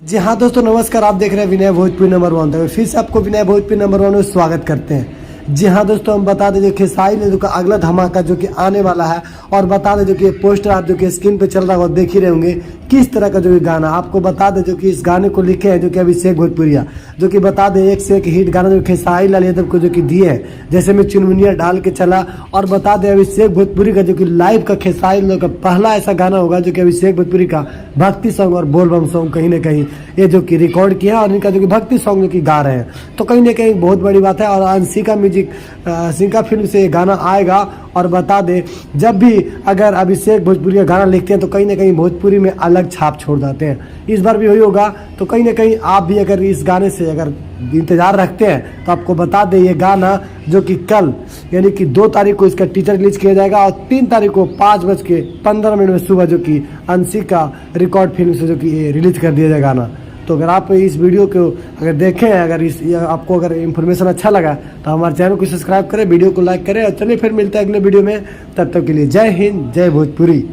जी हाँ दोस्तों, नमस्कार। आप देख रहे हैं विनय भोजपुरी नंबर 1। तो फिर से आपको विनय भोजपुरी नंबर 1 में स्वागत करते हैं। जी हाँ दोस्तों, हम बता दें जो खेसारी ने जो कि अगला धमाका जो कि आने वाला है, और बता दें जो कि पोस्टर आप जो कि स्क्रीन पे चल रहा होगा देख ही रहे होंगे किस तरह का जो कि गाना। आपको बता दें जो कि इस गाने को लिखे हैं जो कि अभिषेक भोजपुरिया, जो कि बता दें एक से एक हिट गाना जो खेसारी लाल यादव को जो कि दिए हैं, जैसे मैं चुनमुनिया डाल के चला। और बता दें अभिषेक भोजपुरी का जो कि लाइव का खेसारी लाल का पहला ऐसा गाना होगा जो कि अभिषेक भोजपुरी का भक्ति सॉन्ग और बोलबम सॉन्ग कहीं ना कहीं ये जो कि रिकॉर्ड किया, और इनका जो कि भक्ति सॉन्ग जो कि गा रहे हैं, तो कहीं ना कहीं बहुत बड़ी बात है। और अंशिका म्यूजिक अंशिका फिल्म से ये गाना आएगा। और बता दे जब भी अगर अभिषेक भोजपुरी का गाना लिखते हैं तो कहीं ना कहीं भोजपुरी में अलग छाप छोड़ जाते हैं। इस बार भी वही होगा। तो कहीं ना कहीं आप भी अगर इस गाने से अगर इंतजार रखते हैं तो आपको बता दें ये गाना जो कि कल यानी कि 2 तारीख को इसका टीजर रिलीज किया जाएगा, और 3 तारीख को 5:15 में सुबह जो कि अंशिका रिकॉर्ड फिल्म से जो कि रिलीज कर दिया जाएगा गाना। तो अगर आप इस वीडियो को अगर देखें, अगर आपको अगर इन्फॉर्मेशन अच्छा लगा तो हमारे चैनल को सब्सक्राइब करें, वीडियो को लाइक करें। और चलिए फिर मिलते हैं अगले वीडियो में। तब तक के लिए जय हिंद, जय भोजपुरी।